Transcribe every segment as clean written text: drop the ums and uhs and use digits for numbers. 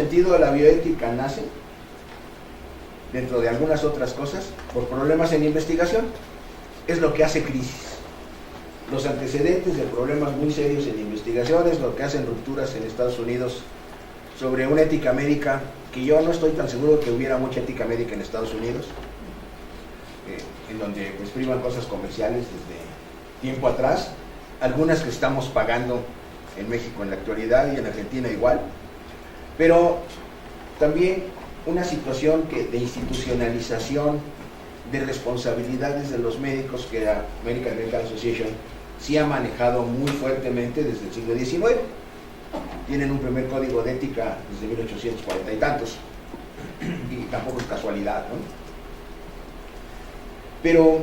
sentido, la bioética nace, dentro de algunas otras cosas, por problemas en investigación. Es lo que hace crisis. Los antecedentes de problemas muy serios en investigación es lo que hacen rupturas en Estados Unidos sobre una ética médica, que yo no estoy tan seguro que hubiera mucha ética médica en Estados Unidos, en donde pues priman cosas comerciales desde tiempo atrás, algunas que estamos pagando en México en la actualidad y en Argentina igual, pero también una situación de institucionalización de responsabilidades de los médicos que la American Medical Association sí ha manejado muy fuertemente desde el siglo XIX. Tienen un primer código de ética desde 1840 y tantos, y tampoco es casualidad, ¿no? Pero,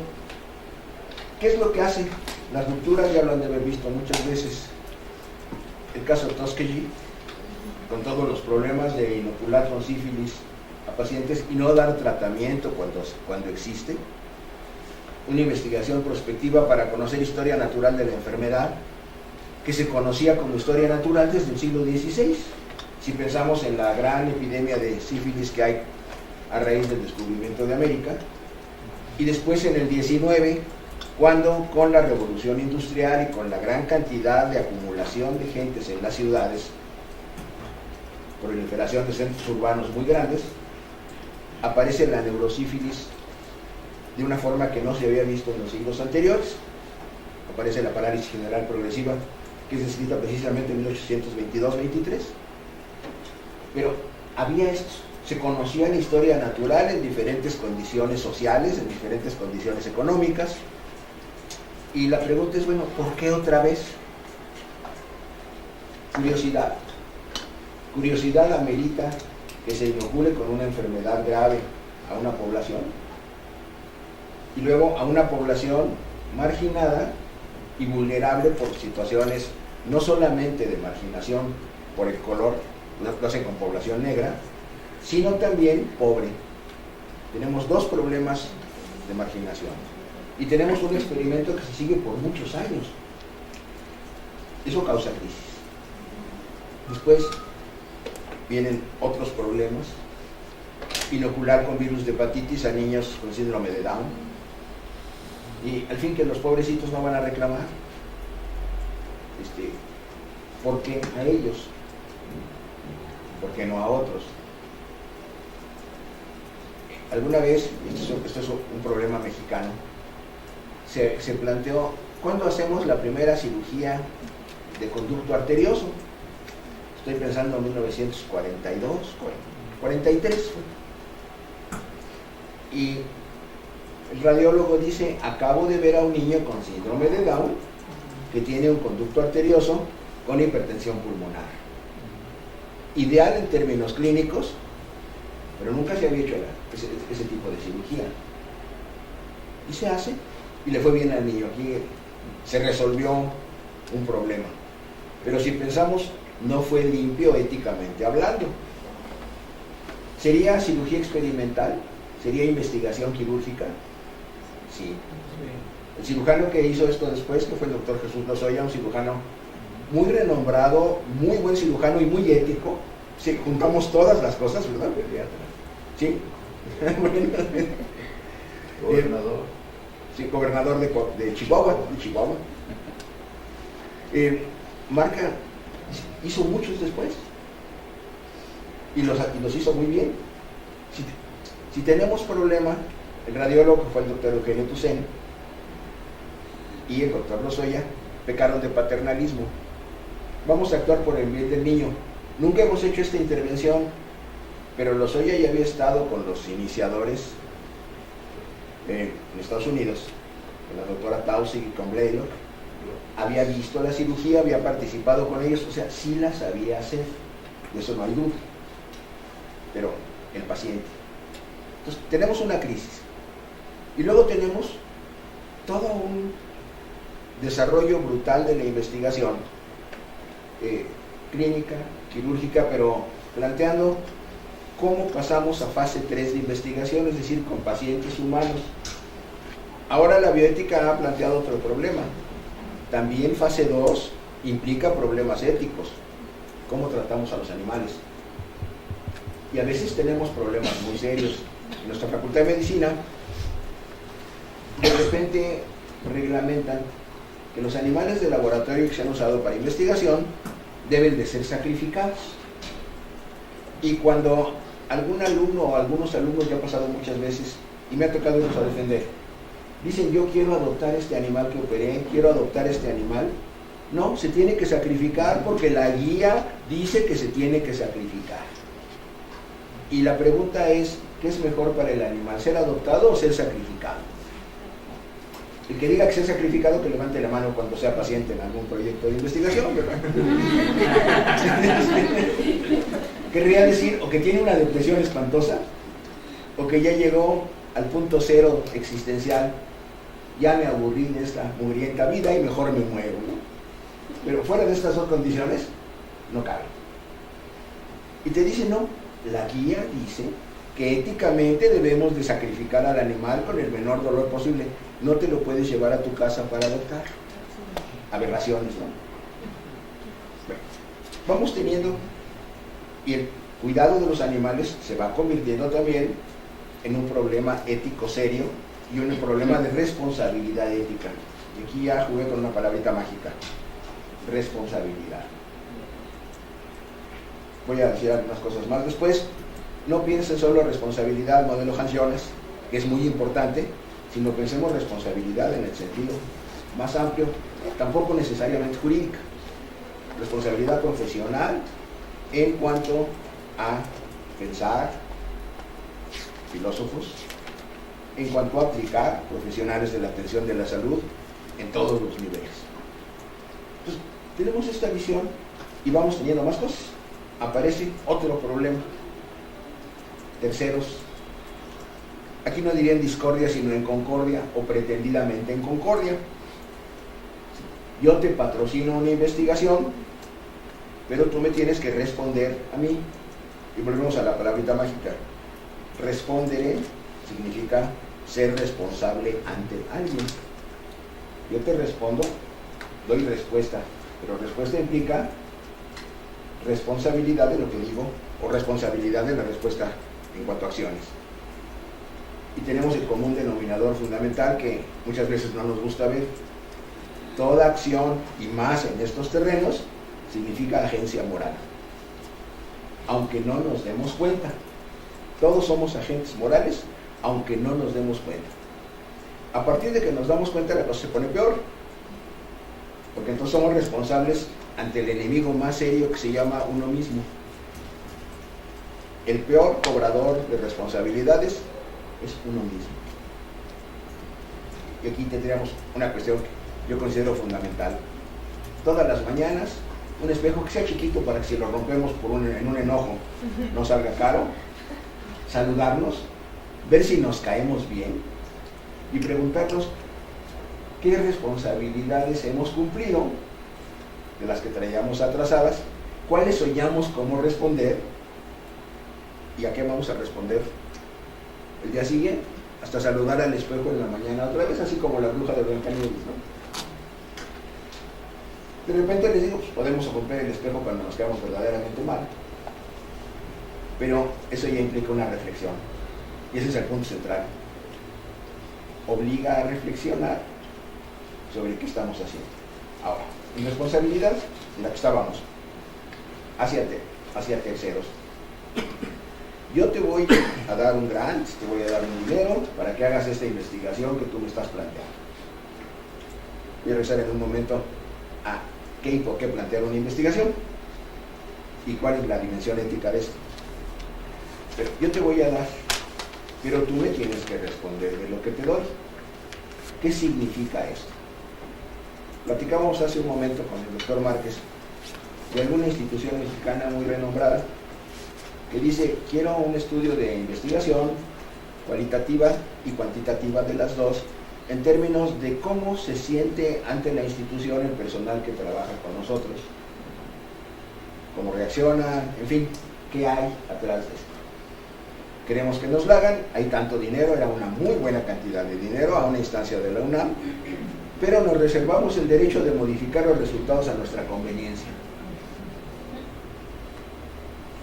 ¿qué es lo que hace? Las rupturas ya lo han de haber visto muchas veces. El caso de Tuskegee, con todos los problemas de inocular con sífilis a pacientes y no dar tratamiento cuando existe. Una investigación prospectiva para conocer historia natural de la enfermedad, que se conocía como historia natural desde el siglo XVI. Si pensamos en la gran epidemia de sífilis que hay a raíz del descubrimiento de América, y después en el XIX, cuando con la revolución industrial y con la gran cantidad de acumulación de gentes en las ciudades, proliferación de centros urbanos muy grandes, aparece la neurosífilis de una forma que no se había visto en los siglos anteriores. Aparece la parálisis general progresiva, que es descrita precisamente en 1822-23. Pero había esto, se conocía la historia natural en diferentes condiciones sociales, en diferentes condiciones económicas, y la pregunta es, bueno, ¿por qué otra vez? Curiosidad. Curiosidad amerita que se inocule con una enfermedad grave a una población, y luego a una población marginada y vulnerable por situaciones no solamente de marginación por el color, lo hacen con población negra, sino también pobre. Tenemos dos problemas de marginación y tenemos un experimento que se sigue por muchos años. Eso causa crisis. Después vienen otros problemas: inocular con virus de hepatitis a niños con síndrome de Down, y al fin que los pobrecitos no van a reclamar. ¿Por qué a ellos? ¿Por qué no a otros? Alguna vez, esto es un problema mexicano, se planteó, ¿cuándo hacemos la primera cirugía de conducto arterioso? Estoy pensando en 1942, 43. Y el radiólogo dice, acabo de ver a un niño con síndrome de Down que tiene un conducto arterioso con hipertensión pulmonar. Ideal en términos clínicos, pero nunca se había hecho ese tipo de cirugía. Y se hace, y le fue bien al niño. Aquí se resolvió un problema. Pero si pensamos, no fue limpio éticamente hablando. ¿Sería cirugía experimental? ¿Sería investigación quirúrgica? Sí. El cirujano que hizo esto después, que fue el doctor Jesús Lozoya, un cirujano muy renombrado, muy buen cirujano y muy ético. Sí, juntamos todas las cosas, ¿verdad? Sí. Gobernador. Sí, gobernador de Chihuahua. Marca hizo muchos después y los hizo muy bien. Si tenemos problema, el radiólogo fue el doctor Eugenio Toussaint y el doctor Lozoya pecaron de paternalismo. Vamos a actuar por el bien del niño. Nunca hemos hecho esta intervención, pero Lozoya ya había estado con los iniciadores en Estados Unidos, con la doctora Taussig y con Blaylock. Había visto la cirugía, había participado con ellos, o sea, sí la sabía hacer, de eso no hay duda. Pero el paciente. Entonces, tenemos una crisis. Y luego tenemos todo un desarrollo brutal de la investigación clínica, quirúrgica, pero planteando cómo pasamos a fase 3 de investigación, es decir, con pacientes humanos. Ahora la bioética ha planteado otro problema. También fase 2 implica problemas éticos. ¿Cómo tratamos a los animales? Y a veces tenemos problemas muy serios. En nuestra Facultad de Medicina, de repente reglamentan que los animales de laboratorio que se han usado para investigación deben de ser sacrificados. Y cuando algún alumno o algunos alumnos, ya ha pasado muchas veces, y me ha tocado irlos a defender, dicen: yo quiero adoptar este animal que operé, quiero adoptar este animal. No, se tiene que sacrificar porque la guía dice que se tiene que sacrificar. Y la pregunta es: ¿qué es mejor para el animal, ser adoptado o ser sacrificado? El que diga que ser sacrificado, que levante la mano cuando sea paciente en algún proyecto de investigación, ¿verdad? Querría decir o que tiene una depresión espantosa, o que ya llegó al punto cero existencial, ya me aburrí de esta mugrienta vida y mejor me muero, ¿no? Pero fuera de estas dos condiciones, no cabe. Y te dice: no, la guía dice que éticamente debemos de sacrificar al animal con el menor dolor posible. No te lo puedes llevar a tu casa para adoptar. Aberraciones, ¿no? Bueno, vamos teniendo, y el cuidado de los animales se va convirtiendo también en un problema ético serio y un problema de responsabilidad ética. Y aquí ya jugué con una palabrita mágica: responsabilidad. Voy a decir algunas cosas más después. No piensen solo responsabilidad modelo Hans Jonas, que es muy importante, sino pensemos responsabilidad en el sentido más amplio, tampoco necesariamente jurídica. Responsabilidad profesional en cuanto a pensar, filósofos, en cuanto a aplicar, profesionales de la atención de la salud en todos los niveles. Entonces, tenemos esta visión y vamos teniendo más cosas. Aparece otro problema: terceros. Aquí no diría en discordia, sino en concordia, o pretendidamente en concordia. Yo te patrocino una investigación, pero tú me tienes que responder a mí. Y volvemos a la palabrita mágica. Responderé significa ser responsable ante alguien. Yo te respondo, doy respuesta, pero respuesta implica responsabilidad de lo que digo, o responsabilidad de la respuesta en cuanto a acciones. Y tenemos el común denominador fundamental que muchas veces no nos gusta ver. Toda acción, y más en estos terrenos, significa agencia moral. Aunque no nos demos cuenta. Todos somos agentes morales, aunque no nos demos cuenta. A partir de que nos damos cuenta, la cosa se pone peor. Porque entonces somos responsables ante el enemigo más serio, que se llama uno mismo. El peor cobrador de responsabilidades es uno mismo. Y aquí tendríamos una cuestión que yo considero fundamental. Todas las mañanas, un espejo que sea chiquito para que si lo rompemos en un enojo no salga caro, saludarnos, ver si nos caemos bien y preguntarnos qué responsabilidades hemos cumplido de las que traíamos atrasadas, cuáles soñamos cómo responder y a qué vamos a responder el día siguiente, hasta saludar al espejo en la mañana otra vez, así como la bruja de Blancanieves, ¿no? De repente les digo, pues podemos romper el espejo cuando nos quedamos verdaderamente mal, pero eso ya implica una reflexión, y ese es el punto central. Obliga a reflexionar sobre qué estamos haciendo. Ahora, en responsabilidad, en la que estábamos, hacia terceros. Yo te voy a dar un grant, te voy a dar un dinero para que hagas esta investigación que tú me estás planteando. Voy a regresar en un momento a qué y por qué plantear una investigación y cuál es la dimensión ética de esto. Pero yo te voy a dar, pero tú me tienes que responder de lo que te doy. ¿Qué significa esto? Platicábamos hace un momento con el doctor Márquez de alguna institución mexicana muy renombrada que dice: quiero un estudio de investigación cualitativa y cuantitativa de las dos, en términos de cómo se siente ante la institución el personal que trabaja con nosotros, cómo reacciona, en fin, qué hay atrás de esto. Queremos que nos lo hagan, hay tanto dinero, era una muy buena cantidad de dinero a una instancia de la UNAM, pero nos reservamos el derecho de modificar los resultados a nuestra conveniencia.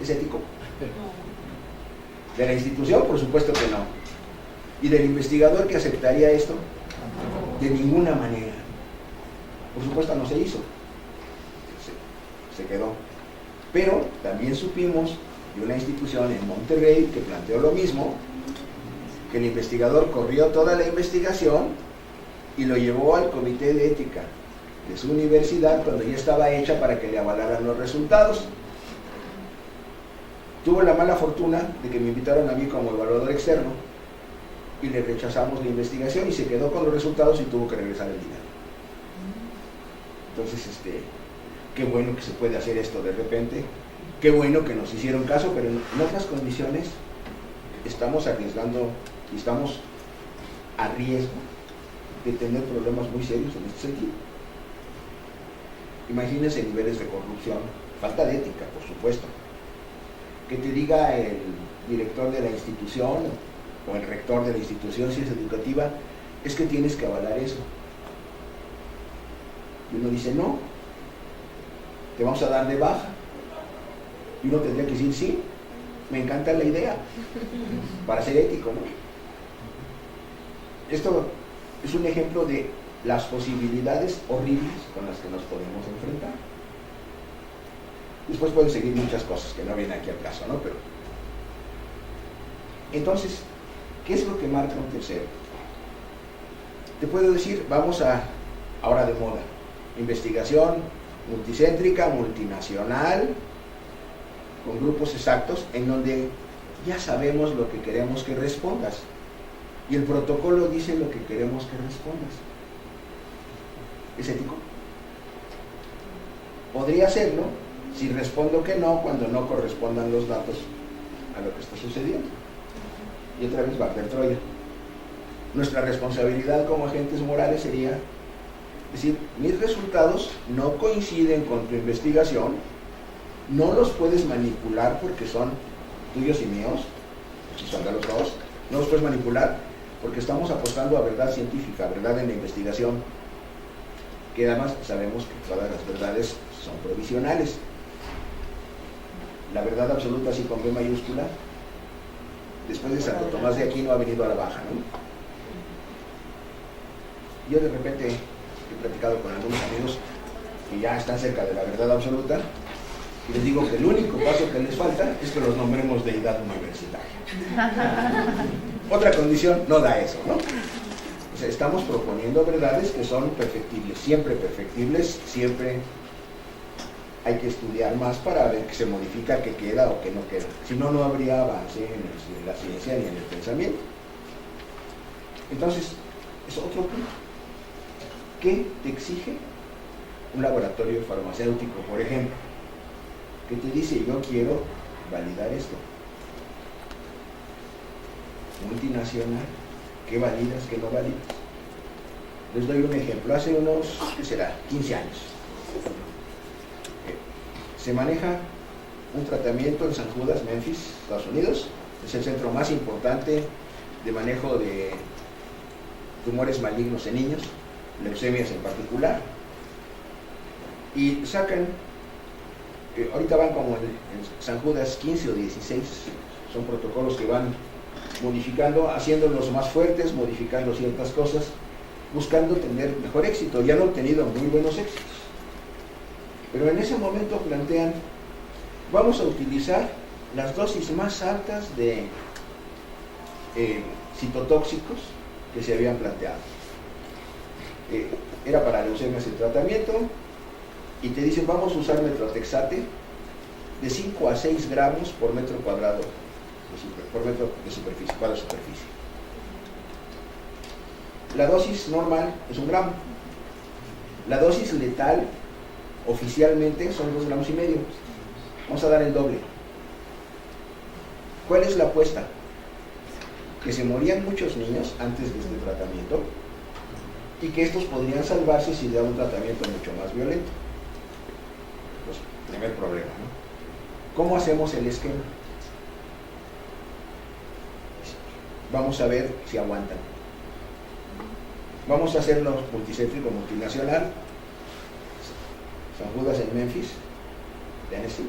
¿Es ético? ¿De la institución? Por supuesto que no. ¿Y del investigador que aceptaría esto? De ninguna manera. Por supuesto no se hizo. Se quedó. Pero también supimos de una institución en Monterrey que planteó lo mismo, que el investigador corrió toda la investigación y lo llevó al comité de ética de su universidad cuando ya estaba hecha para que le avalaran los resultados. Tuvo la mala fortuna de que me invitaron a mí como evaluador externo y le rechazamos la investigación y se quedó con los resultados y tuvo que regresar el dinero. Entonces, qué bueno que se puede hacer esto de repente, qué bueno que nos hicieron caso, pero en otras condiciones estamos arriesgando y estamos a riesgo de tener problemas muy serios en este sentido. Imagínense niveles de corrupción, falta de ética, por supuesto. Que te diga el director de la institución o el rector de la institución, si es educativa, es que tienes que avalar eso. Y uno dice, no, te vamos a dar de baja. Y uno tendría que decir, sí, me encanta la idea, para ser ético, ¿no? Esto es un ejemplo de las posibilidades horribles con las que nos podemos enfrentar. Después pueden seguir muchas cosas que no vienen aquí al caso, ¿no? Pero entonces, ¿qué es lo que marca un tercero? Te puedo decir, vamos a, ahora de moda, investigación multicéntrica, multinacional, con grupos exactos, en donde ya sabemos lo que queremos que respondas. Y el protocolo dice lo que queremos que respondas. ¿Es ético? Podría serlo si respondo que no cuando no correspondan los datos a lo que está sucediendo. Y otra vez va a Troya. Nuestra responsabilidad como agentes morales sería decir, mis resultados no coinciden con tu investigación, no los puedes manipular porque son tuyos y míos, si son de los dos, no los puedes manipular porque estamos apostando a verdad científica, verdad en la investigación, que además sabemos que todas las verdades son provisionales. La verdad absoluta, así con B mayúscula, después de Santo Tomás de Aquino ha venido a la baja, ¿no? Yo de repente he platicado con algunos amigos que ya están cerca de la verdad absoluta y les digo que el único paso que les falta es que los nombremos deidad universitaria. Otra condición no da eso, ¿no? O sea, estamos proponiendo verdades que son perfectibles, siempre hay que estudiar más para ver qué se modifica, qué queda o qué no queda. Si no, no habría avance en la ciencia ni en el pensamiento. Entonces, es otro punto. ¿Qué te exige un laboratorio farmacéutico, por ejemplo? Que te dice, yo quiero validar esto. Multinacional, ¿qué validas, qué no validas? Les doy un ejemplo. Hace unos, ¿qué será? 15 años. Se maneja un tratamiento en San Judas, Memphis, Estados Unidos. Es el centro más importante de manejo de tumores malignos en niños, leucemias en particular. Y sacan, ahorita van como en San Judas 15 o 16, son protocolos que van modificando, haciéndolos más fuertes, modificando ciertas cosas, buscando tener mejor éxito. Ya han obtenido muy buenos éxitos. Pero en ese momento plantean, vamos a utilizar las dosis más altas de citotóxicos que se habían planteado. Era para leucemias el tratamiento, y te dicen, vamos a usar metrotexate de 5 a 6 gramos por metro cuadrado, por metro de superficie, cuadro de superficie. La dosis normal es 1 gramo. La dosis letal oficialmente son 2,5 gramos. Vamos a dar el doble. ¿Cuál es la apuesta? Que se morían muchos niños antes de este tratamiento y que estos podrían salvarse si da un tratamiento mucho más violento. Pues, primer problema, ¿no? ¿Cómo hacemos el esquema? Vamos a ver si aguantan. Vamos a hacerlo multicéntrico, multinacional. San Judas en Memphis, Tennessee,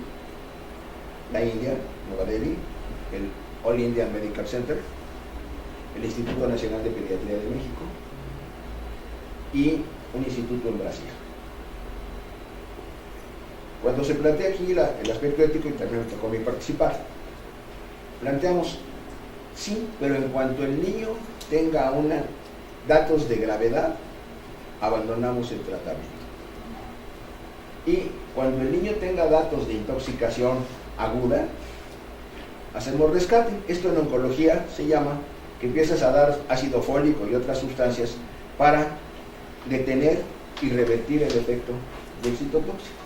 la India, Nueva Delhi, el All Indian Medical Center, el Instituto Nacional de Pediatría de México y un instituto en Brasil. Cuando se plantea aquí el aspecto ético, y también me tocó a mí participar, planteamos, sí, pero en cuanto el niño tenga datos de gravedad, abandonamos el tratamiento. Y cuando el niño tenga datos de intoxicación aguda, hacemos rescate. Esto en oncología se llama que empiezas a dar ácido fólico y otras sustancias para detener y revertir el efecto del citotóxico.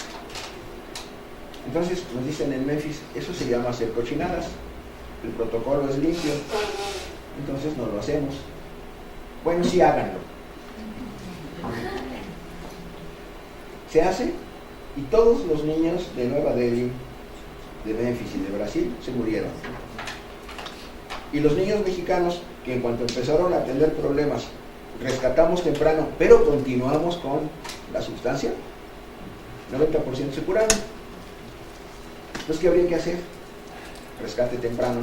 Entonces nos dicen en Memphis, eso se llama hacer cochinadas, el protocolo es limpio, entonces no lo hacemos. Bueno, sí, háganlo. Se hace y todos los niños de Nueva Delhi, de Memphis y de Brasil se murieron. Y los niños mexicanos, que en cuanto empezaron a tener problemas, rescatamos temprano, pero continuamos con la sustancia, 90% se curaron. Entonces, ¿qué habría que hacer? Rescate temprano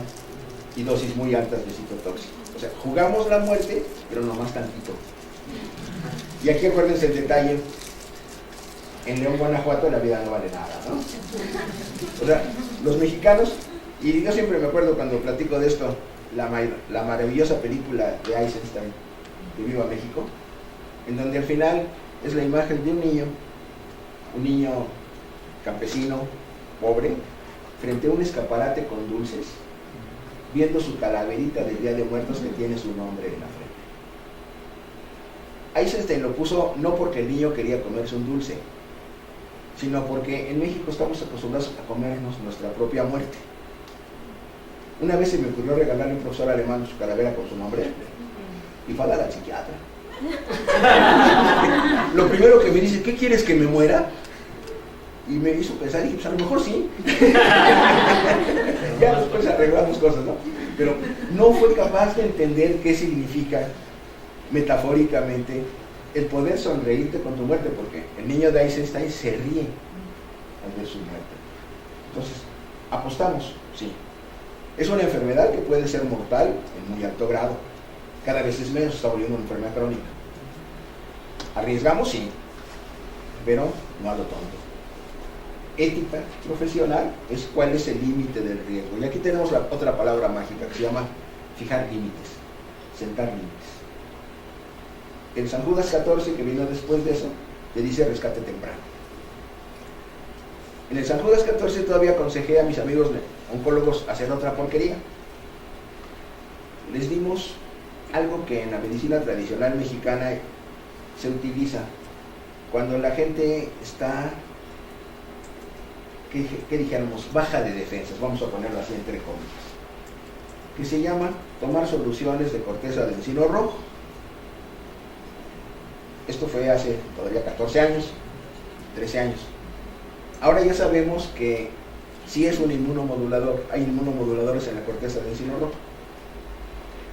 y dosis muy altas de citotóxico. O sea, jugamos la muerte, pero no más tantito. Y aquí acuérdense el detalle, en León, Guanajuato, la vida no vale nada, ¿no? O sea, los mexicanos, y yo siempre me acuerdo cuando platico de esto, la maravillosa película de Eisenstein, de Viva México, en donde al final es la imagen de un niño campesino, pobre, frente a un escaparate con dulces, viendo su calaverita del Día de Muertos que tiene su nombre en la frente. Eisenstein lo puso no porque el niño quería comerse un dulce, sino porque en México estamos acostumbrados a comernos nuestra propia muerte. Una vez se me ocurrió regalarle a un profesor alemán su calavera con su nombre y fue a la psiquiatra. Lo primero que me dice, ¿qué quieres, que me muera? Y me hizo pensar y dije, pues a lo mejor sí. Ya después arreglamos cosas, ¿no? Pero no fue capaz de entender qué significa metafóricamente el poder sonreírte con tu muerte, porque el niño de Eisenstein se ríe al ver su muerte. Entonces, apostamos, sí. Es una enfermedad que puede ser mortal en muy alto grado. Cada vez es menos, se está volviendo una enfermedad crónica. Arriesgamos, sí, pero no a lo tonto. Ética profesional es cuál es el límite del riesgo. Y aquí tenemos otra palabra mágica que se llama fijar límites, sentar límites. El San Judas 14, que vino después de eso, le dice rescate temprano. En el San Judas 14 todavía aconsejé a mis amigos oncólogos hacer otra porquería. Les dimos algo que en la medicina tradicional mexicana se utiliza cuando la gente está, ¿qué dijéramos? Baja de defensas, vamos a ponerlo así entre comillas, que se llama tomar soluciones de corteza de encino rojo. Esto fue hace todavía 14 años, 13 años. Ahora ya sabemos que sí es un inmunomodulador, hay inmunomoduladores en la corteza de encino rojo.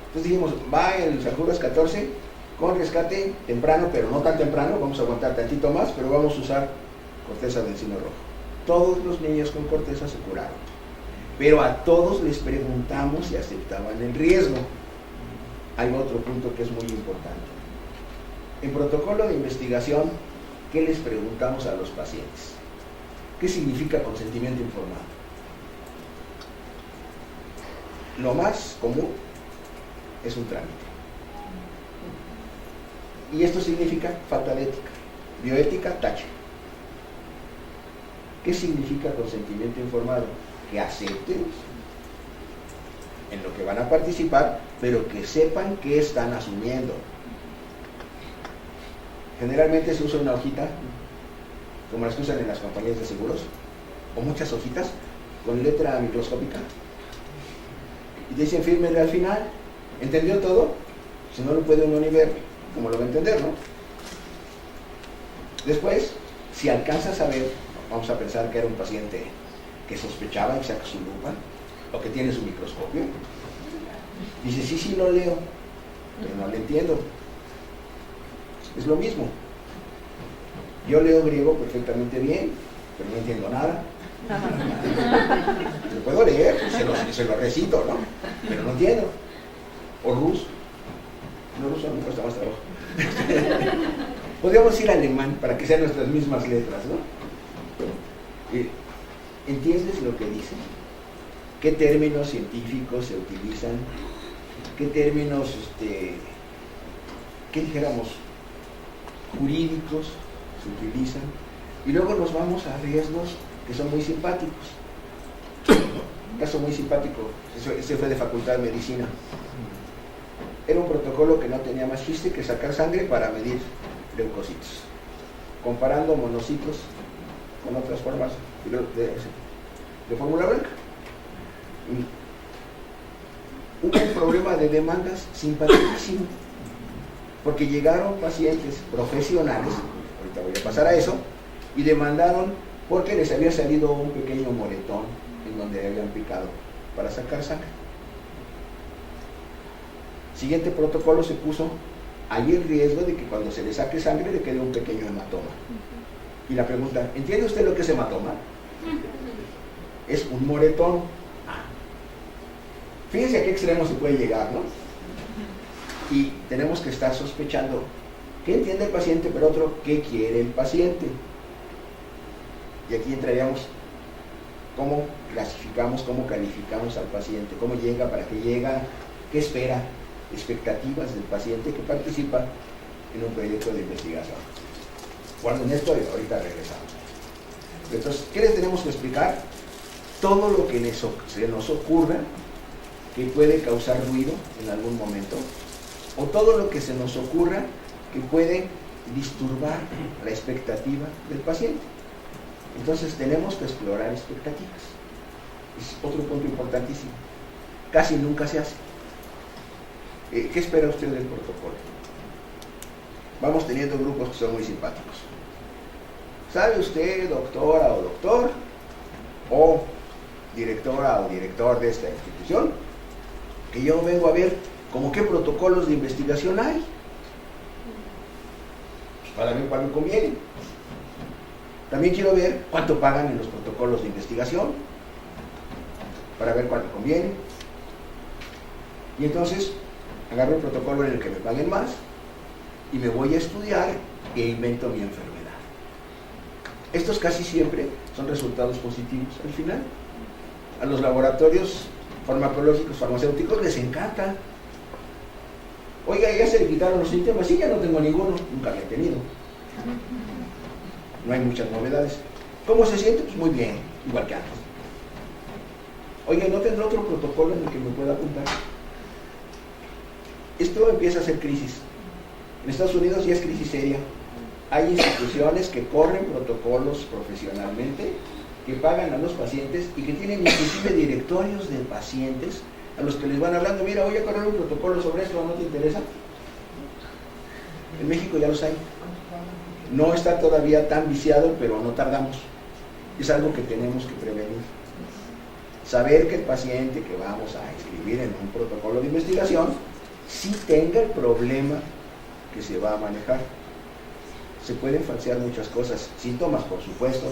Entonces dijimos, va el San Judas 14 con rescate temprano, pero no tan temprano, vamos a aguantar tantito más, pero vamos a usar corteza de encino rojo. Todos los niños con corteza se curaron, pero a todos les preguntamos si aceptaban el riesgo. Hay otro punto que es muy importante. En protocolo de investigación, ¿qué les preguntamos a los pacientes? ¿Qué significa consentimiento informado? Lo más común es un trámite. Y esto significa falta de ética. Bioética, tache. ¿Qué significa consentimiento informado? Que acepten en lo que van a participar, pero que sepan qué están asumiendo. Generalmente se usa una hojita, como las que usan en las compañías de seguros, o muchas hojitas con letra microscópica. Y dicen fírmele al final. ¿Entendió todo? Si no lo puede uno ni ver, ¿cómo lo va a entender, no? Después, si alcanza a saber, vamos a pensar que era un paciente que sospechaba y saca su lupa, o que tiene su microscopio. Dice, sí lo leo, pero no le entiendo. Es lo mismo. Yo leo griego perfectamente bien, pero no entiendo nada. Lo puedo leer, se lo recito, ¿no? Pero no entiendo. O ruso. No, ruso me cuesta más trabajo. Podríamos ir alemán para que sean nuestras mismas letras, ¿no? ¿Entiendes lo que dice? ¿Qué términos científicos se utilizan? ¿Qué términos, qué dijéramos, jurídicos se utilizan? Y luego nos vamos a riesgos que son muy simpáticos. Un caso muy simpático, ese fue de Facultad de Medicina. Era un protocolo que no tenía más chiste que sacar sangre para medir leucocitos, comparando monocitos con otras formas de fórmula blanca. Hubo un problema de demandas simpaticísimo, porque llegaron pacientes profesionales, ahorita voy a pasar a eso, y demandaron porque les había salido un pequeño moretón en donde habían picado para sacar sangre. Siguiente protocolo se puso, hay el riesgo de que cuando se le saque sangre le quede un pequeño hematoma. Y la pregunta, ¿entiende usted lo que es hematoma? Es un moretón. Fíjense a qué extremo se puede llegar, ¿no? Y tenemos que estar sospechando qué entiende el paciente, pero otro, qué quiere el paciente. Y aquí entraríamos cómo clasificamos, cómo calificamos al paciente, cómo llega, para qué llega, qué espera, expectativas del paciente que participa en un proyecto de investigación. Guarden esto y ahorita regresamos. Entonces, ¿qué les tenemos que explicar? Todo lo que se nos ocurra que puede causar ruido en algún momento, o todo lo que se nos ocurra que puede disturbar la expectativa del paciente. Entonces tenemos que explorar expectativas. Es otro punto importantísimo. Casi nunca se hace. ¿Qué espera usted del protocolo? Vamos teniendo grupos que son muy simpáticos. ¿Sabe usted, doctora o doctor, o directora o director de esta institución, que yo vengo a ver como qué protocolos de investigación hay? Pues para ver cuál me conviene. También quiero ver cuánto pagan en los protocolos de investigación, para ver cuál me conviene. Y entonces agarro el protocolo en el que me paguen más y me voy a estudiar e invento mi enfermedad. Estos casi siempre son resultados positivos al final. A los laboratorios farmacológicos, farmacéuticos les encanta. Oiga, ya se le quitaron los síntomas. Sí, ya no tengo ninguno, nunca había tenido. No hay muchas novedades. ¿Cómo se siente? Pues muy bien, igual que antes. Oiga, ¿no tendrá otro protocolo en el que me pueda apuntar? Esto empieza a ser crisis. En Estados Unidos ya es crisis seria. Hay instituciones que corren protocolos profesionalmente, que pagan a los pacientes y que tienen inclusive directorios de pacientes a los que les van hablando, mira, voy a correr un protocolo sobre esto, ¿no te interesa? En México ya los hay. No está todavía tan viciado, pero no tardamos. Es algo que tenemos que prevenir. Saber que el paciente que vamos a inscribir en un protocolo de investigación sí tenga el problema que se va a manejar. Se pueden falsear muchas cosas. Síntomas, por supuesto.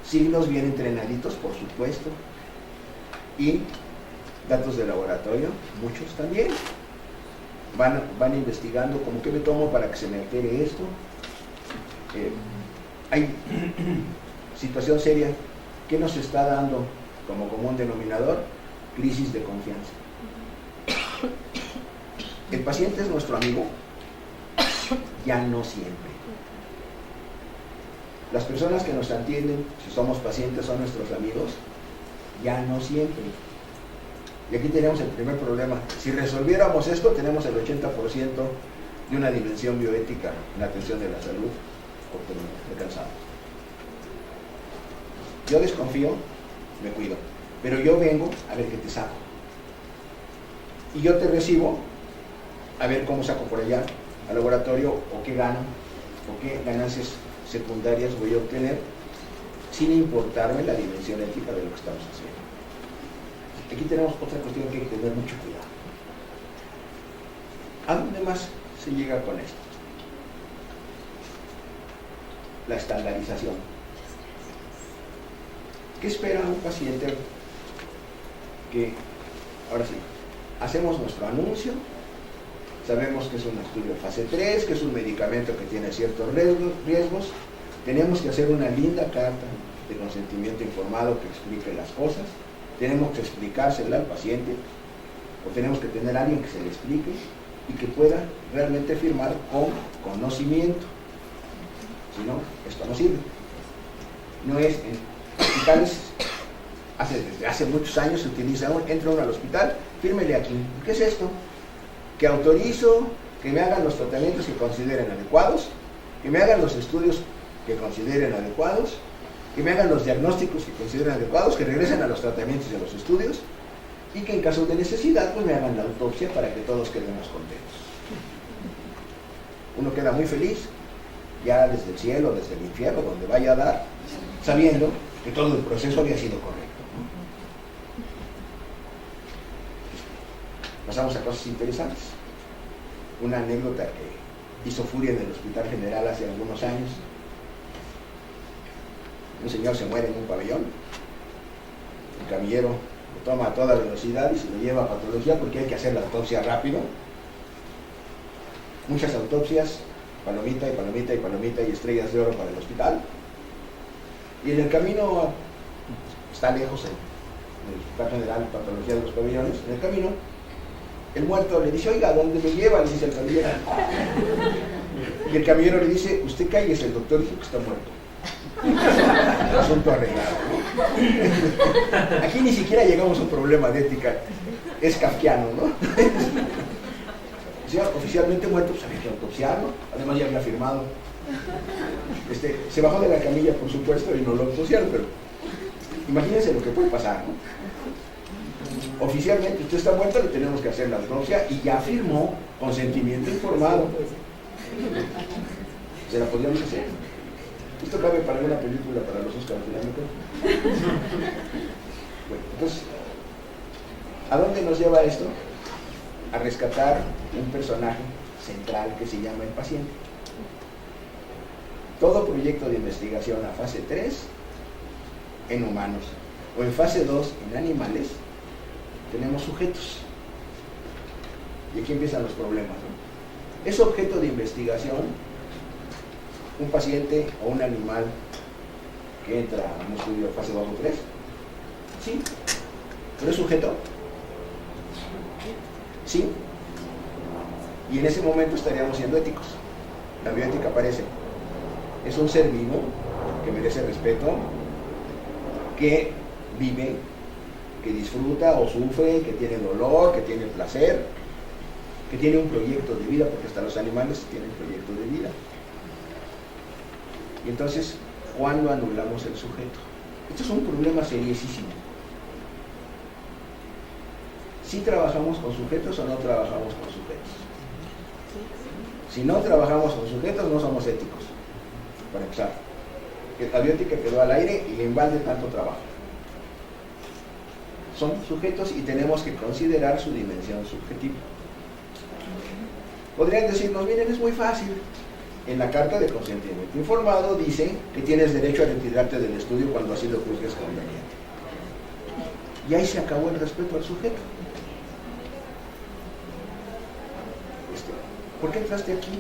Signos bien entrenaditos, por supuesto. Y datos de laboratorio, muchos también. Van investigando como qué me tomo para que se me altere esto. Hay situación seria. ¿Qué nos está dando como común denominador? Crisis de confianza. El paciente es nuestro amigo, ya no siempre. Las personas que nos atienden, si somos pacientes, son nuestros amigos, ya no siempre. Y aquí tenemos el primer problema. Si resolviéramos esto, tenemos el 80% de una dimensión bioética en la atención de la salud, porque me cansamos. Yo desconfío, me cuido, pero yo vengo a ver qué te saco. Y yo te recibo a ver cómo saco por allá al laboratorio, o qué gano, o qué ganancias secundarias voy a obtener, sin importarme la dimensión ética de lo que estamos haciendo. Aquí tenemos otra cuestión que hay que tener mucho cuidado. ¿A dónde más se llega con esto? La estandarización. ¿Qué espera un paciente? Que, ahora sí, hacemos nuestro anuncio, sabemos que es un estudio fase 3, que es un medicamento que tiene ciertos riesgos, tenemos que hacer una linda carta de consentimiento informado que explique las cosas, tenemos que explicársela al paciente, o tenemos que tener a alguien que se le explique y que pueda realmente firmar con conocimiento. Si no, esto no sirve. No es en hospitales, desde hace muchos años se utiliza, entra uno al hospital, fírmele aquí. ¿Qué es esto? Que autorizo que me hagan los tratamientos que consideren adecuados, que me hagan los estudios que consideren adecuados, que me hagan los diagnósticos que consideren adecuados, que regresen a los tratamientos y a los estudios, y que en caso de necesidad pues me hagan la autopsia para que todos quedemos contentos. Uno queda muy feliz, ya desde el cielo, desde el infierno, donde vaya a dar, sabiendo que todo el proceso había sido correcto. Pasamos a cosas interesantes. Una anécdota que hizo furia en el Hospital General hace algunos años. Un señor se muere en un pabellón, el camillero lo toma a toda velocidad y se lo lleva a patología porque hay que hacer la autopsia rápido. Muchas autopsias, palomita y palomita y palomita y estrellas de oro para el hospital. Y en el camino, está lejos el Hospital General, patología de los pabellones, en el camino, el muerto le dice, oiga, ¿dónde me lleva? Le dice el camillero. Y el camillero le dice, usted cállese, el doctor dijo que está muerto. Asunto arreglado, ¿no? Aquí ni siquiera llegamos a un problema de ética, es kafkiano, ¿no? O sea, oficialmente muerto, pues había que autopsiarlo, además ya había firmado. Se bajó de la camilla, por supuesto, y no lo autopsiaron, pero imagínense lo que puede pasar, ¿no? Oficialmente usted está muerto, le tenemos que hacer la autopsia y ya firmó consentimiento informado. Se la podríamos hacer. Esto cabe para una película para los Oscars finalmente. Bueno, entonces, ¿a dónde nos lleva esto? A rescatar un personaje central que se llama el paciente. Todo proyecto de investigación a fase 3 en humanos o en fase 2 en animales, tenemos sujetos. Y aquí empiezan los problemas, ¿no? Es objeto de investigación un paciente o un animal que entra a un estudio fase 2 o 3. Sí, pero es sujeto. Sí. Y en ese momento estaríamos siendo éticos. La bioética aparece. Es un ser vivo que merece respeto, que vive, que disfruta o sufre, que tiene dolor, que tiene placer, que tiene un proyecto de vida, porque hasta los animales tienen proyecto de vida. Y entonces, ¿cuándo anulamos el sujeto? Esto es un problema seriosísimo. ¿Sí trabajamos con sujetos o no trabajamos con sujetos? Si no trabajamos con sujetos, no somos éticos, para empezar. Que la biótica quedó al aire y le invade tanto trabajo. Son sujetos y tenemos que considerar su dimensión subjetiva. Podrían decirnos, miren, es muy fácil. En la carta de consentimiento informado dice que tienes derecho a retirarte del estudio cuando así lo juzgues conveniente. Y ahí se acabó el respeto al sujeto. ¿Por qué entraste aquí?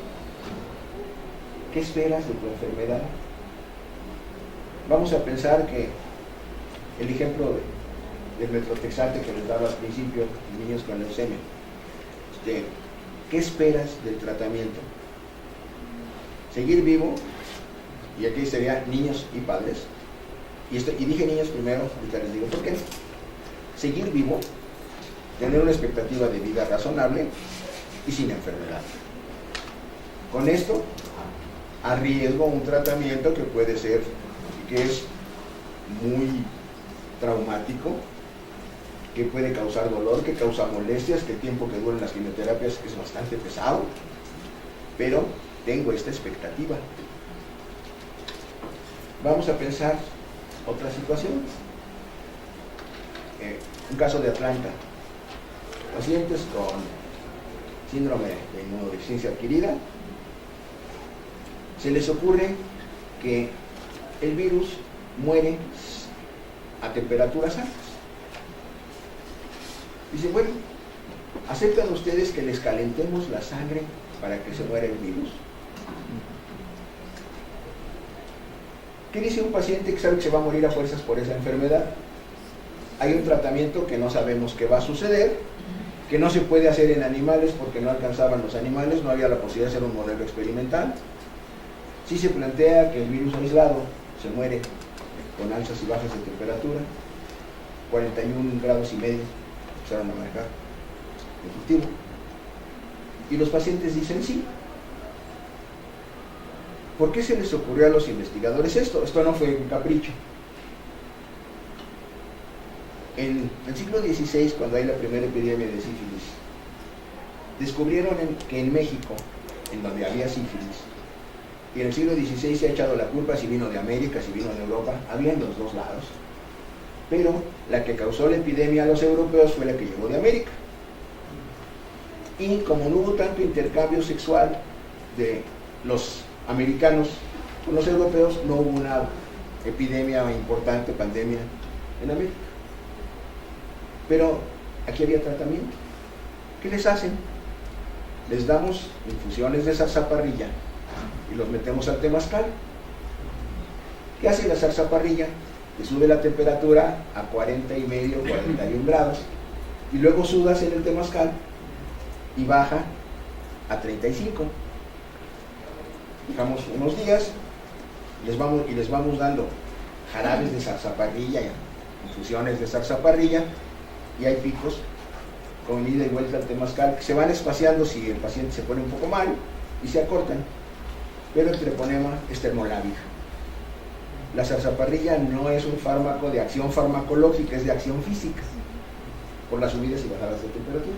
¿Qué esperas de tu enfermedad? Vamos a pensar que el ejemplo del metrotexate que les daba al principio, niños con leucemia. ¿Qué esperas del tratamiento? Seguir vivo, y aquí sería niños y padres, y dije niños primero, ahorita les digo por qué. Seguir vivo, tener una expectativa de vida razonable y sin enfermedad. Con esto, arriesgo un tratamiento que puede ser, que es muy traumático, que puede causar dolor, que causa molestias, que el tiempo que duran las quimioterapias es bastante pesado, pero tengo esta expectativa. Vamos a pensar otra situación. Un caso de Atlanta. Pacientes con síndrome de inmunodeficiencia adquirida. Se les ocurre que el virus muere a temperaturas altas. Dice, bueno, ¿aceptan ustedes que les calentemos la sangre para que se muera el virus? ¿Qué dice un paciente que sabe que se va a morir a fuerzas por esa enfermedad? Hay un tratamiento que no sabemos qué va a suceder, que no se puede hacer en animales porque no alcanzaban los animales, no había la posibilidad de hacer un modelo experimental. Sí se plantea que el virus aislado se muere con alzas y bajas de temperatura, 41 grados y medio, empezaron a marcar el cultivo. Y los pacientes dicen sí. ¿Por qué se les ocurrió a los investigadores esto? Esto no fue un capricho. En el siglo XVI, cuando hay la primera epidemia de sífilis, descubrieron que en México, en donde había sífilis, y en el siglo XVI se ha echado la culpa si vino de América, si vino de Europa, había en los dos lados, pero la que causó la epidemia a los europeos fue la que llegó de América. Y como no hubo tanto intercambio sexual de los americanos con los europeos, no hubo una epidemia importante, pandemia en América. Pero aquí había tratamiento. ¿Qué les hacen? Les damos infusiones de zarzaparrilla y los metemos al temazcal. ¿Qué hace la zarzaparrilla? Que sube la temperatura a 40 y medio, 41 grados, y luego sudas en el temazcal y baja a 35. Dejamos unos días les vamos dando jarabes de zarzaparrilla, infusiones de zarzaparrilla, y hay picos con ida y vuelta al temazcal que se van espaciando si el paciente se pone un poco mal y se acortan, pero el treponema es termolábica. La zarzaparrilla no es un fármaco de acción farmacológica, es de acción física, por las subidas y bajadas de temperatura.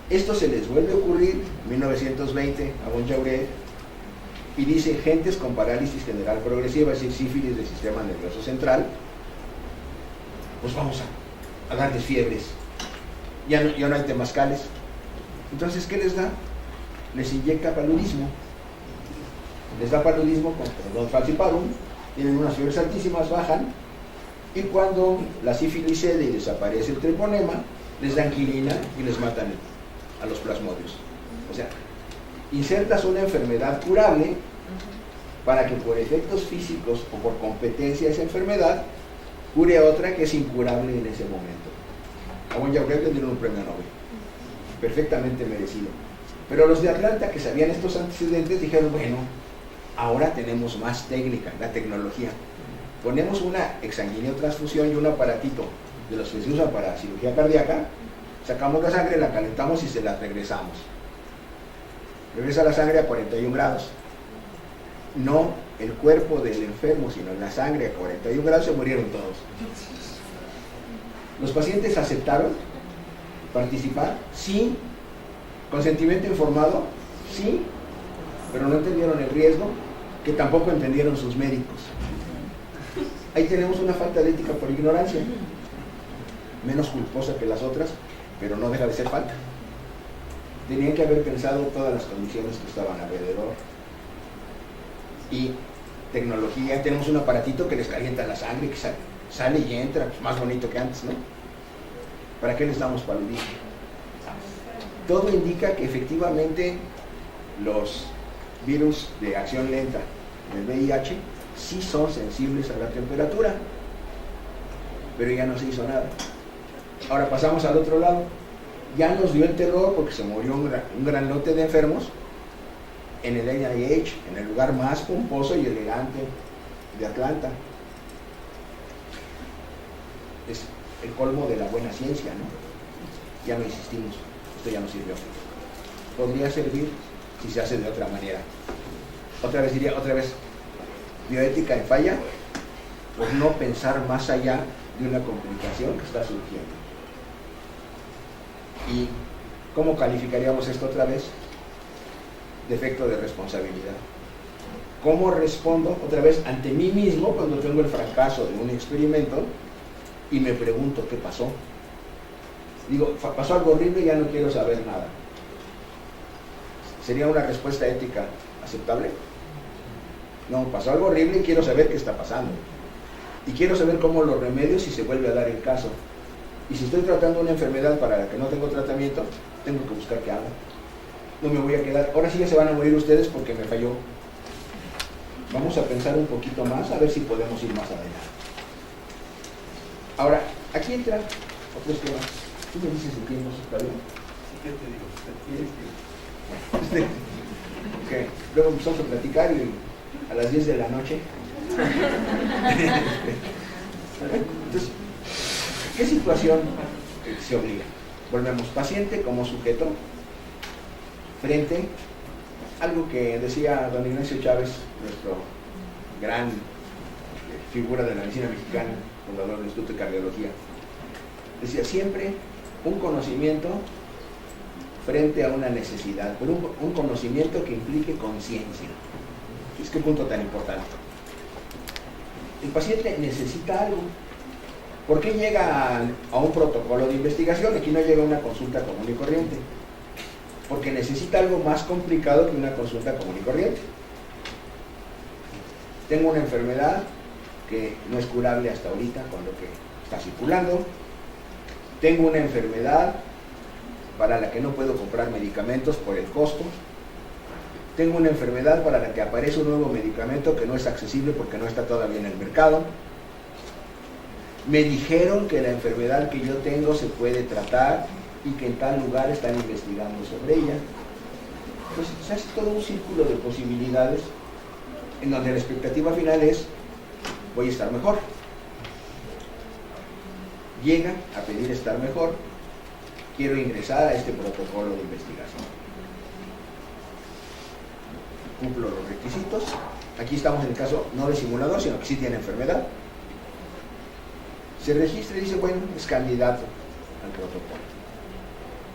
Esto se les vuelve a ocurrir en 1920 a Bonjauret, y dice: gentes con parálisis general progresiva, es decir, sífilis del sistema nervioso central, pues vamos a darles fiebres. Ya no hay temazcales. Entonces, ¿qué les da? Les inyecta paludismo. Les da paludismo con falciparum, tienen unas fiebres altísimas, bajan, y cuando la sífilis cede y desaparece el treponema, les dan quinina y les matan a los plasmodios. O sea, insertas una enfermedad curable para que por efectos físicos o por competencia de esa enfermedad cure a otra que es incurable en ese momento. A Bonjauret le dieron un premio Nobel, perfectamente merecido. Pero los de Atlanta, que sabían estos antecedentes, dijeron: bueno, ahora tenemos más técnica, la tecnología. Ponemos una exsanguíneo-transfusión y un aparatito de los que se usan para cirugía cardíaca, sacamos la sangre, la calentamos y se la regresamos. Regresa la sangre a 41 grados. No el cuerpo del enfermo, sino la sangre a 41 grados, se murieron todos. ¿Los pacientes aceptaron participar? Sí. ¿Consentimiento informado? Sí. Pero no entendieron el riesgo, que tampoco entendieron sus médicos. Ahí tenemos una falta de ética por ignorancia, menos culposa que las otras, pero no deja de ser falta. Tenían que haber pensado todas las condiciones que estaban alrededor. Y tecnología, tenemos un aparatito que les calienta la sangre, que sale y entra, pues más bonito que antes, ¿no? ¿Para qué les damos paludismo? Todo indica que efectivamente los virus de acción lenta del VIH sí son sensibles a la temperatura, pero ya no se hizo nada. Ahora pasamos al otro lado. Ya nos dio el terror porque se murió un gran lote de enfermos en el NIH, en el lugar más pomposo y elegante de Atlanta. Es el colmo de la buena ciencia, ¿no? Ya no insistimos, esto ya no sirvió. Podría servir si se hace de otra manera. Otra vez, bioética en falla por no pensar más allá de una complicación que está surgiendo. ¿Y cómo calificaríamos esto otra vez? Defecto de responsabilidad. ¿Cómo respondo otra vez ante mí mismo cuando tengo el fracaso de un experimento y me pregunto qué pasó? Digo, pasó algo horrible y ya no quiero saber nada. ¿Sería una respuesta ética aceptable? No, pasó algo horrible y quiero saber qué está pasando. y quiero saber cómo lo remedio si se vuelve a dar el caso. Y si estoy tratando una enfermedad para la que no tengo tratamiento, tengo que buscar qué hago. No me voy a quedar, ahora sí ya se van a morir ustedes porque me falló. Vamos a pensar un poquito más, a ver si podemos ir más adelante. Ahora, aquí entra otro esquema. Tú me dices el tiempo, ¿está bien? ¿Qué te digo? Okay. Luego empezamos a platicar y a las 10 de la noche. Entonces, ¿qué situación se obliga? Volvemos, paciente como sujeto frente a algo que decía don Ignacio Chávez, nuestro gran figura de la medicina mexicana, fundador del Instituto de Cardiología. Decía siempre un conocimiento frente a una necesidad, pero un conocimiento que implique conciencia. Es que punto tan importante. El paciente necesita algo. ¿Por qué llega a un protocolo de investigación? Aquí no llega a una consulta común y corriente. Porque necesita algo más complicado que una consulta común y corriente. Tengo una enfermedad que no es curable hasta ahorita con lo que está circulando. Tengo una enfermedad para la que no puedo comprar medicamentos por el costo. Tengo una enfermedad para la que aparece un nuevo medicamento que no es accesible porque no está todavía en el mercado. Me dijeron que la enfermedad que yo tengo se puede tratar y que en tal lugar están investigando sobre ella. Entonces se hace todo un círculo de posibilidades en donde la expectativa final es voy a estar mejor. Llega a pedir estar mejor, quiero ingresar a este protocolo de investigación. Cumplo los requisitos. Aquí estamos en el caso no de simulador, sino que sí tiene enfermedad. Se registra y dice, bueno, es candidato al protocolo.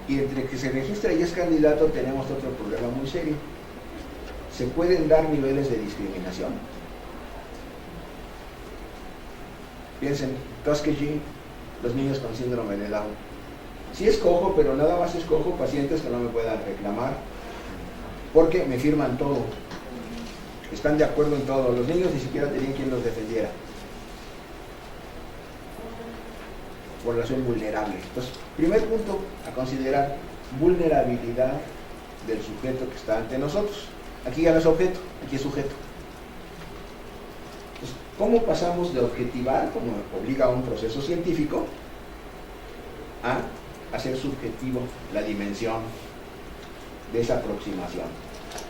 Y entre que se registra y es candidato tenemos otro problema muy serio. Se pueden dar niveles de discriminación. Piensen, Tuskegee, los niños con síndrome de Down. Sí escojo, pero nada más escojo pacientes que no me puedan reclamar, porque me firman todo. Están de acuerdo en todo. Los niños ni siquiera tenían quien los defendiera. Población vulnerable. Entonces, primer punto a considerar, vulnerabilidad del sujeto que está ante nosotros. Aquí ya no es objeto, aquí es sujeto. Entonces, ¿cómo pasamos de objetivar, como obliga a un proceso científico, a hacer subjetivo la dimensión de esa aproximación?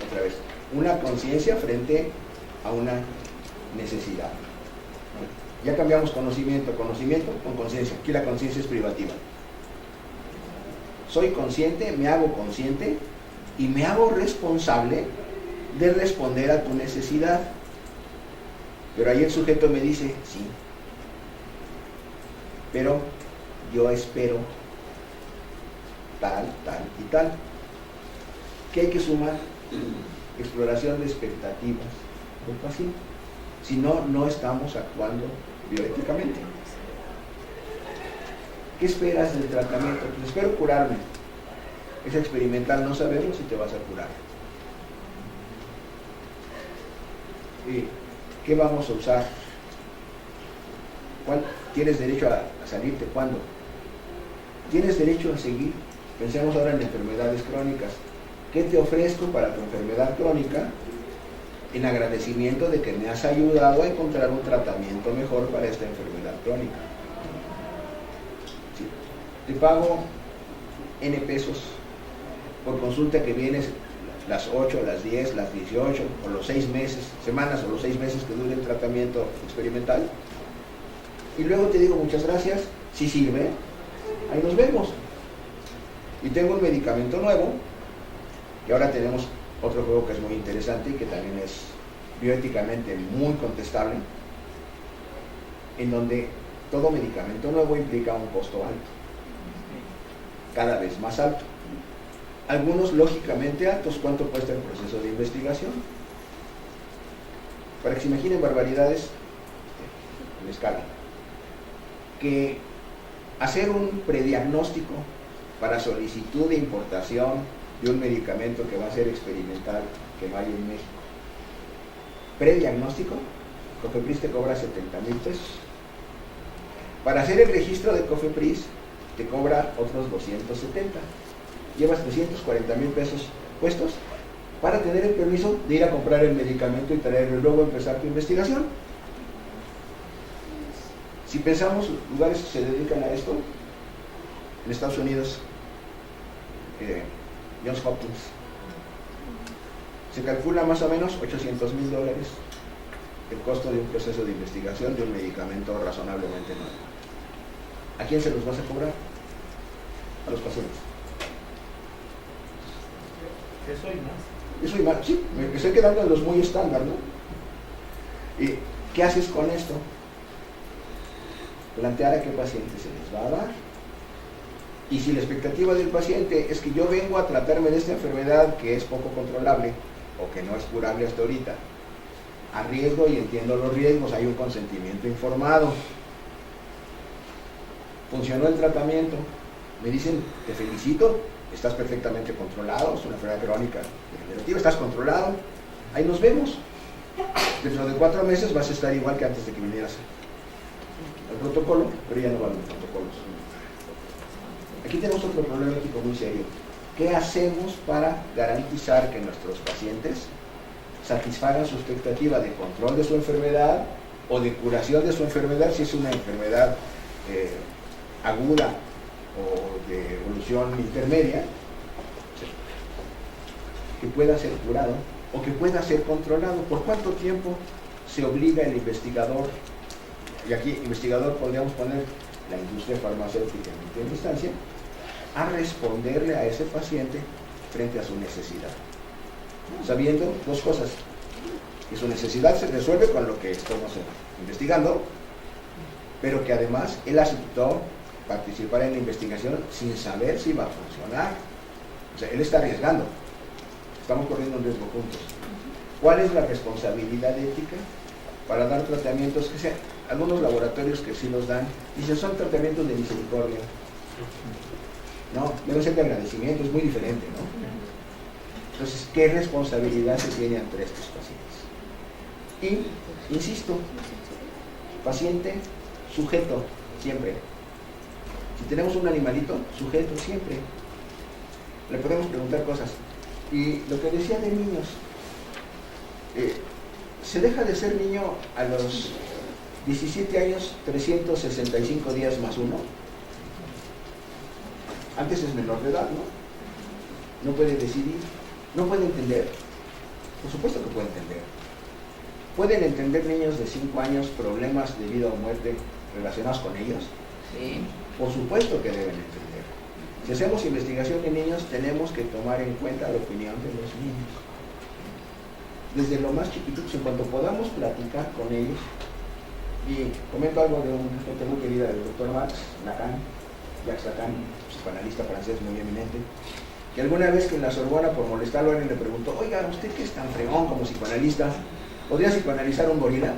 Otra vez, una conciencia frente a una necesidad. Ya cambiamos conocimiento con conciencia. Aquí la conciencia es privativa. Soy consciente, me hago consciente y me hago responsable de responder a tu necesidad. Pero ahí el sujeto me dice, sí, pero yo espero tal, tal y tal. ¿Qué hay que sumar? Exploración de expectativas del paciente. Si no, no estamos actuando bioéticamente. ¿Qué esperas del tratamiento? Pues espero curarme. Es experimental, no sabemos si te vas a curar. ¿Qué vamos a usar? ¿Tienes derecho a salirte? ¿Cuándo? ¿Tienes derecho a seguir? Pensemos ahora en enfermedades crónicas. ¿Qué te ofrezco para tu enfermedad crónica? En agradecimiento de que me has ayudado a encontrar un tratamiento mejor para esta enfermedad crónica. Sí. Te pago N pesos por consulta que vienes las 8, las 10, las 18, o los 6 meses, semanas o los 6 meses que dure el tratamiento experimental. Y luego te digo muchas gracias, si sirve, ahí nos vemos. Y tengo un medicamento nuevo, y ahora tenemos otro juego que es muy interesante y que también es bioéticamente muy contestable, en donde todo medicamento nuevo implica un costo alto, cada vez más alto. Algunos lógicamente altos. ¿Cuánto cuesta el proceso de investigación? Para que se imaginen barbaridades en escala. Que hacer un prediagnóstico para solicitud de importación de un medicamento que va a ser experimental, que vaya en México. Prediagnóstico, Cofepris te cobra 70,000 pesos. Para hacer el registro de COFEPRIS te cobra otros 270. Llevas 340,000 pesos puestos para tener el permiso de ir a comprar el medicamento y traerlo y luego empezar tu investigación. Si pensamos lugares que se dedican a esto, en Estados Unidos, Johns Hopkins, se calcula más o menos $800,000 el costo de un proceso de investigación de un medicamento razonablemente nuevo. ¿A quién se los vas a cobrar? A los pacientes. Eso y más. Eso y más, sí, me estoy quedando en los muy estándar, ¿no? ¿Y qué haces con esto? Plantear a qué paciente se les va a dar. Y si la expectativa del paciente es que yo vengo a tratarme de esta enfermedad que es poco controlable o que no es curable hasta ahorita, arriesgo y entiendo los riesgos, hay un consentimiento informado. Funcionó el tratamiento, me dicen, te felicito, estás perfectamente controlado, es una enfermedad crónica degenerativa, estás controlado, ahí nos vemos. Dentro de 4 meses vas a estar igual que antes de que vinieras al protocolo, pero ya no van los protocolos. Aquí tenemos otro problema ético muy serio. ¿Qué hacemos para garantizar que nuestros pacientes satisfagan su expectativa de control de su enfermedad o de curación de su enfermedad, si es una enfermedad aguda o de evolución intermedia, que pueda ser curado o que pueda ser controlado? ¿Por cuánto tiempo se obliga el investigador? Y aquí investigador podríamos poner la industria farmacéutica en última instancia, a responderle a ese paciente frente a su necesidad, sabiendo 2 cosas: que su necesidad se resuelve con lo que estamos investigando, pero que además él aceptó participar en la investigación sin saber si va a funcionar. O sea, él está arriesgando, estamos corriendo un riesgo juntos. ¿Cuál es la responsabilidad ética para dar tratamientos que sean? Algunos laboratorios que sí los dan, dicen, son tratamientos de misericordia. No, debe ser de agradecimiento, es muy diferente, ¿no? Entonces, ¿qué responsabilidad se tiene ante estos pacientes? Y, insisto, paciente, sujeto, siempre. Si tenemos un animalito, sujeto, siempre. Le podemos preguntar cosas. Y lo que decía de niños, se deja de ser niño a los 17 años, 365 días más 1. Antes es menor de edad, ¿no? No puede decidir, no puede entender. Por supuesto que puede entender. ¿Pueden entender niños de 5 años problemas de vida o muerte relacionados con ellos? Sí. Por supuesto que deben entender. Si hacemos investigación en niños, tenemos que tomar en cuenta la opinión de los niños. Desde lo más chiquititos, en cuanto podamos platicar con ellos. Y comento algo de una gente muy querida del doctor Max Lacan, Jacques Lacan, psicoanalista francés muy eminente, que alguna vez que en la Sorbona, por molestarlo, alguien le preguntó: oiga, ¿usted qué es tan fregón como psicoanalista? ¿Podría psicoanalizar un gorila?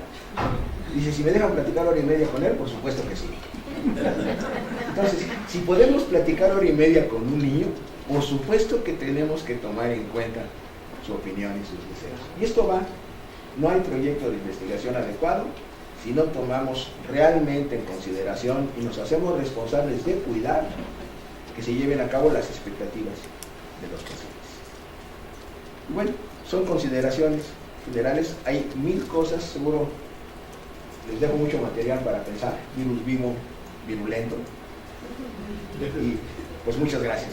Dice, si me dejan platicar 1 hora y media con él, por supuesto que sí. Entonces, si podemos platicar 1 hora y media con un niño, por supuesto que tenemos que tomar en cuenta su opinión y sus deseos. Y esto va, no hay proyecto de investigación adecuado si no tomamos realmente en consideración y nos hacemos responsables de cuidar que se lleven a cabo las expectativas de los pacientes. Y bueno, son consideraciones generales, hay 1000 cosas, seguro les dejo mucho material para pensar, virus vivo, virulento, y pues muchas gracias.